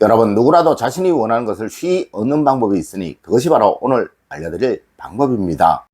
여러분, 누구라도 자신이 원하는 것을 쉬이 얻는 방법이 있으니 그것이 바로 오늘 알려드릴 방법입니다.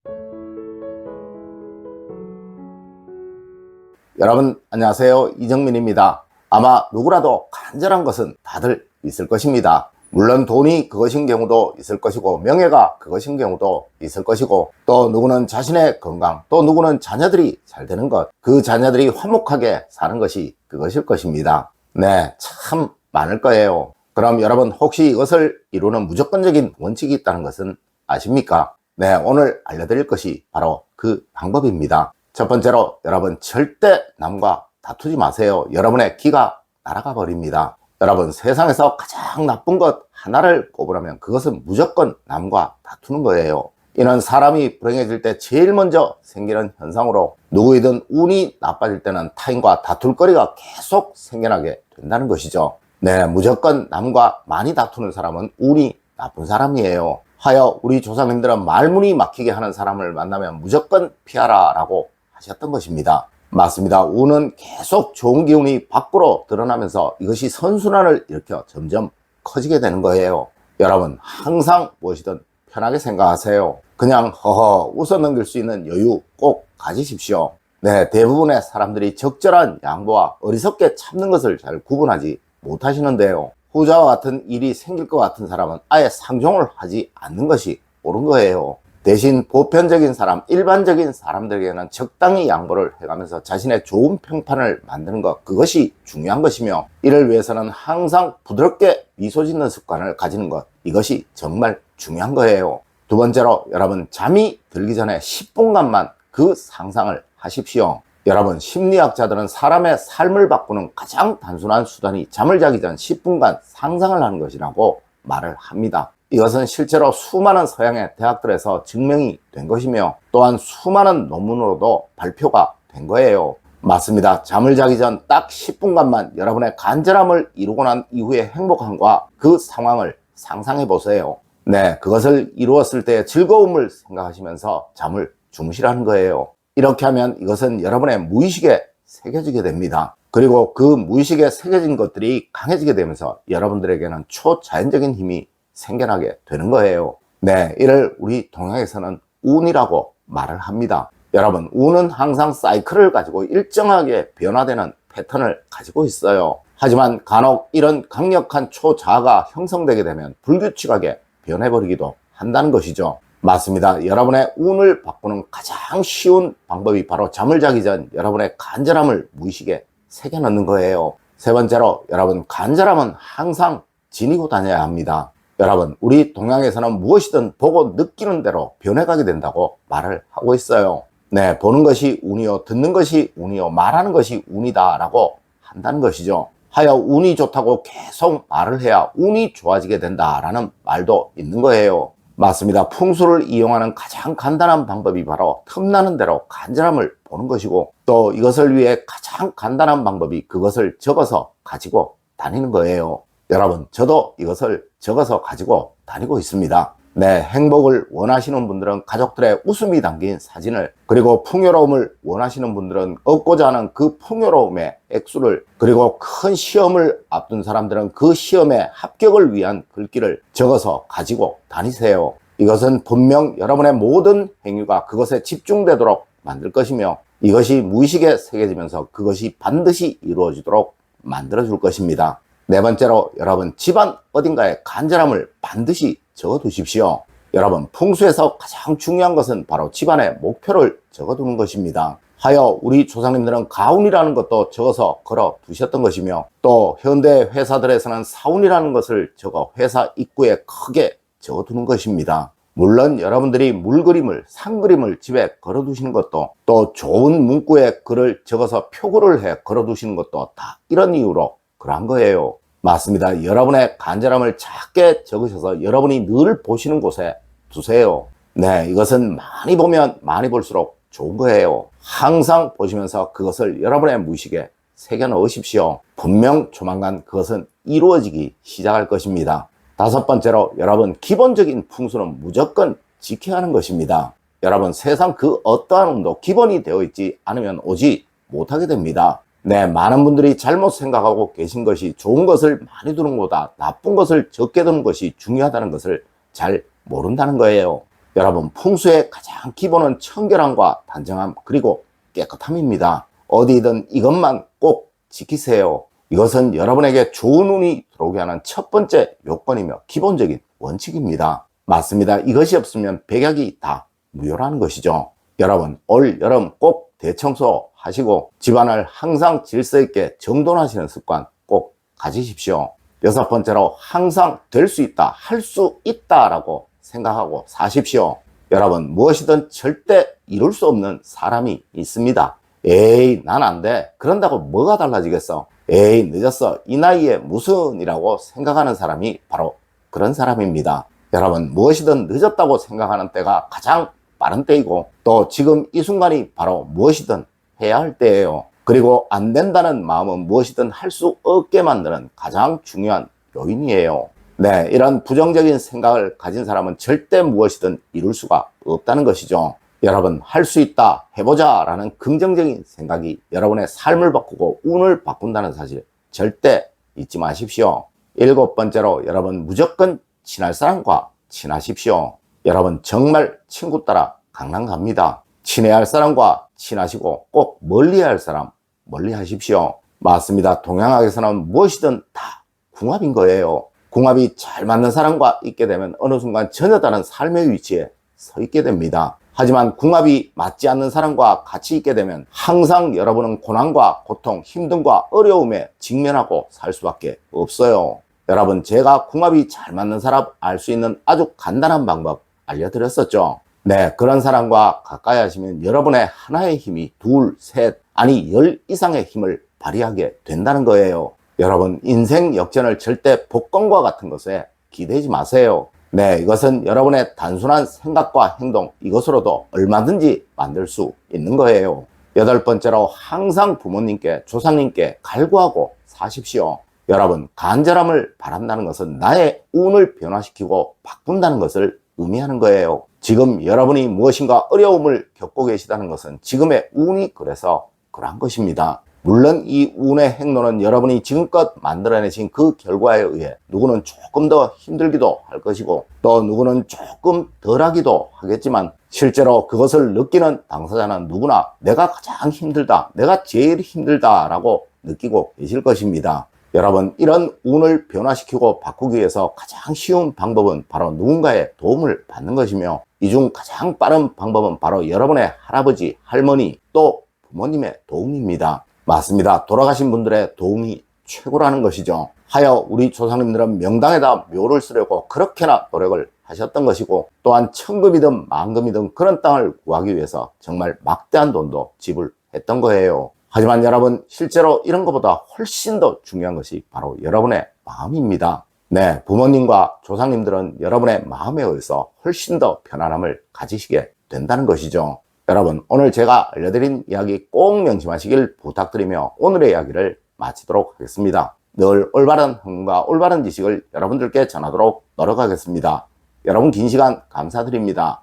여러분 안녕하세요, 이정민입니다. 아마 누구라도 간절한 것은 다들 있을 것입니다. 물론 돈이 그것인 경우도 있을 것이고, 명예가 그것인 경우도 있을 것이고, 또 누구는 자신의 건강, 또 누구는 자녀들이 잘 되는 것, 그 자녀들이 화목하게 사는 것이 그것일 것입니다. 네, 참 많을 거예요. 그럼 여러분, 혹시 이것을 이루는 무조건적인 원칙이 있다는 것은 아십니까? 네, 오늘 알려드릴 것이 바로 그 방법입니다. 첫 번째로, 여러분 절대 남과 다투지 마세요. 여러분의 기가 날아가 버립니다. 여러분, 세상에서 가장 나쁜 것 하나를 꼽으라면 그것은 무조건 남과 다투는 거예요. 이는 사람이 불행해질 때 제일 먼저 생기는 현상으로, 누구이든 운이 나빠질 때는 타인과 다툴 거리가 계속 생겨나게 된다는 것이죠. 네, 무조건 남과 많이 다투는 사람은 운이 나쁜 사람이에요. 하여 우리 조상님들은 말문이 막히게 하는 사람을 만나면 무조건 피하라 라고 하셨던 것입니다. 맞습니다. 운은 계속 좋은 기운이 밖으로 드러나면서 이것이 선순환을 일으켜 점점 커지게 되는 거예요. 여러분, 항상 무엇이든 편하게 생각하세요. 그냥 허허 웃어 넘길 수 있는 여유 꼭 가지십시오. 네, 대부분의 사람들이 적절한 양보와 어리석게 참는 것을 잘 구분하지 못하시는데요. 후자와 같은 일이 생길 것 같은 사람은 아예 상종을 하지 않는 것이 옳은 거예요. 대신 보편적인 사람, 일반적인 사람들에게는 적당히 양보를 해가면서 자신의 좋은 평판을 만드는 것, 그것이 중요한 것이며, 이를 위해서는 항상 부드럽게 미소 짓는 습관을 가지는 것, 이것이 정말 중요한 거예요. 두 번째로, 여러분 잠이 들기 전에 10분간만 그 상상을 하십시오. 여러분, 심리학자들은 사람의 삶을 바꾸는 가장 단순한 수단이 잠을 자기 전 10분간 상상을 하는 것이라고 말을 합니다. 이것은 실제로 수많은 서양의 대학들에서 증명이 된 것이며, 또한 수많은 논문으로도 발표가 된 거예요. 맞습니다. 잠을 자기 전 딱 10분간만 여러분의 간절함을 이루고 난 이후의 행복함과 그 상황을 상상해 보세요. 네, 그것을 이루었을 때의 즐거움을 생각하시면서 잠을 주무시라는 거예요. 이렇게 하면 이것은 여러분의 무의식에 새겨지게 됩니다. 그리고 그 무의식에 새겨진 것들이 강해지게 되면서 여러분들에게는 초자연적인 힘이 생겨나게 되는 거예요. 네, 이를 우리 동양에서는 운이라고 말을 합니다. 여러분, 운은 항상 사이클을 가지고 일정하게 변화되는 패턴을 가지고 있어요. 하지만 간혹 이런 강력한 초자아가 형성되게 되면 불규칙하게 변해버리기도 한다는 것이죠. 맞습니다. 여러분의 운을 바꾸는 가장 쉬운 방법이 바로 잠을 자기 전 여러분의 간절함을 무의식에 새겨 넣는 거예요. 세 번째로, 여러분 간절함은 항상 지니고 다녀야 합니다. 여러분, 우리 동양에서는 무엇이든 보고 느끼는 대로 변해가게 된다고 말을 하고 있어요. 네, 보는 것이 운이요, 듣는 것이 운이요, 말하는 것이 운이다 라고 한다는 것이죠. 하여 운이 좋다고 계속 말을 해야 운이 좋아지게 된다라는 말도 있는 거예요. 맞습니다. 풍수를 이용하는 가장 간단한 방법이 바로 틈나는 대로 간절함을 보는 것이고, 또 이것을 위해 가장 간단한 방법이 그것을 적어서 가지고 다니는 거예요. 여러분, 저도 이것을 적어서 가지고 다니고 있습니다. 네, 행복을 원하시는 분들은 가족들의 웃음이 담긴 사진을, 그리고 풍요로움을 원하시는 분들은 얻고자 하는 그 풍요로움의 액수를, 그리고 큰 시험을 앞둔 사람들은 그 시험의 합격을 위한 글귀를 적어서 가지고 다니세요. 이것은 분명 여러분의 모든 행위가 그것에 집중되도록 만들 것이며, 이것이 무의식에 새겨지면서 그것이 반드시 이루어지도록 만들어줄 것입니다. 네 번째로, 여러분 집안 어딘가에 간절함을 반드시 적어 두십시오. 여러분, 풍수에서 가장 중요한 것은 바로 집안의 목표를 적어 두는 것입니다. 하여 우리 조상님들은 가운이라는 것도 적어서 걸어 두셨던 것이며, 또 현대 회사들에서는 사운이라는 것을 적어 회사 입구에 크게 적어 두는 것입니다. 물론 여러분들이 물그림을, 산그림을 집에 걸어 두시는 것도, 또 좋은 문구에 글을 적어서 표구를 해 걸어 두시는 것도 다 이런 이유로 그러한 거예요. 맞습니다. 여러분의 간절함을 작게 적으셔서 여러분이 늘 보시는 곳에 두세요. 네, 이것은 많이 보면 많이 볼수록 좋은 거예요. 항상 보시면서 그것을 여러분의 무의식에 새겨 넣으십시오. 분명 조만간 그것은 이루어지기 시작할 것입니다. 다섯 번째로, 여러분 기본적인 풍수는 무조건 지켜야 하는 것입니다. 여러분, 세상 그 어떠한 운도 기본이 되어 있지 않으면 오지 못하게 됩니다. 네, 많은 분들이 잘못 생각하고 계신 것이 좋은 것을 많이 두는 것보다 나쁜 것을 적게 두는 것이 중요하다는 것을 잘 모른다는 거예요. 여러분, 풍수의 가장 기본은 청결함과 단정함 그리고 깨끗함입니다. 어디든 이것만 꼭 지키세요. 이것은 여러분에게 좋은 운이 들어오게 하는 첫 번째 요건이며 기본적인 원칙입니다. 맞습니다. 이것이 없으면 백약이 다 무효라는 것이죠. 여러분, 올 여름 꼭 대청소 하시고 집안을 항상 질서 있게 정돈하시는 습관 꼭 가지십시오. 여섯 번째로 항상 될 수 있다, 할 수 있다라고 생각하고 사십시오. 여러분, 무엇이든 절대 이룰 수 없는 사람이 있습니다. 에이, 난 안 돼. 그런다고 뭐가 달라지겠어? 에이, 늦었어. 이 나이에 무슨 이라고 생각하는 사람이 바로 그런 사람입니다. 여러분, 무엇이든 늦었다고 생각하는 때가 가장 빠른 때이고 또 지금 이 순간이 바로 무엇이든 해야 할 때예요. 그리고 안 된다는 마음은 무엇이든 할 수 없게 만드는 가장 중요한 요인이에요. 네, 이런 부정적인 생각을 가진 사람은 절대 무엇이든 이룰 수가 없다는 것이죠. 여러분, 할 수 있다, 해보자 라는 긍정적인 생각이 여러분의 삶을 바꾸고 운을 바꾼다는 사실 절대 잊지 마십시오. 일곱 번째로 여러분, 무조건 친할 사람과 친하십시오. 여러분, 정말 친구 따라 강남 갑니다. 친해야 할 사람과 친하시고 꼭 멀리해야 할 사람 멀리 하십시오. 맞습니다. 동양학에서는 무엇이든 다 궁합인 거예요. 궁합이 잘 맞는 사람과 있게 되면 어느 순간 전혀 다른 삶의 위치에 서 있게 됩니다. 하지만 궁합이 맞지 않는 사람과 같이 있게 되면 항상 여러분은 고난과 고통, 힘듦과 어려움에 직면하고 살 수밖에 없어요. 여러분, 제가 궁합이 잘 맞는 사람 알 수 있는 아주 간단한 방법 알려드렸었죠. 네, 그런 사람과 가까이 하시면 여러분의 하나의 힘이 둘, 셋, 아니 10 이상의 힘을 발휘하게 된다는 거예요. 여러분, 인생 역전을 절대 복권과 같은 것에 기대지 마세요. 네, 이것은 여러분의 단순한 생각과 행동, 이것으로도 얼마든지 만들 수 있는 거예요. 여덟 번째로 항상 부모님께, 조상님께 갈구하고 사십시오. 여러분, 간절함을 바란다는 것은 나의 운을 변화시키고 바꾼다는 것을 의미하는 거예요. 지금 여러분이 무엇인가 어려움을 겪고 계시다는 것은 지금의 운이 그래서 그러한 것입니다. 물론 이 운의 행로는 여러분이 지금껏 만들어내신 그 결과에 의해 누구는 조금 더 힘들기도 할 것이고 또 누구는 조금 덜하기도 하겠지만 실제로 그것을 느끼는 당사자는 누구나 내가 가장 힘들다, 내가 제일 힘들다 라고 느끼고 계실 것입니다. 여러분, 이런 운을 변화시키고 바꾸기 위해서 가장 쉬운 방법은 바로 누군가의 도움을 받는 것이며 이 중 가장 빠른 방법은 바로 여러분의 할아버지, 할머니, 또 부모님의 도움입니다. 맞습니다. 돌아가신 분들의 도움이 최고라는 것이죠. 하여 우리 조상님들은 명당에다 묘를 쓰려고 그렇게나 노력을 하셨던 것이고 또한 천금이든 만금이든 그런 땅을 구하기 위해서 정말 막대한 돈도 지불했던 거예요. 하지만 여러분, 실제로 이런 것보다 훨씬 더 중요한 것이 바로 여러분의 마음입니다. 네, 부모님과 조상님들은 여러분의 마음에 의해서 훨씬 더 편안함을 가지시게 된다는 것이죠. 여러분, 오늘 제가 알려드린 이야기 꼭 명심하시길 부탁드리며 오늘의 이야기를 마치도록 하겠습니다. 늘 올바른 행동과 올바른 지식을 여러분들께 전하도록 노력하겠습니다. 여러분, 긴 시간 감사드립니다.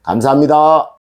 감사합니다.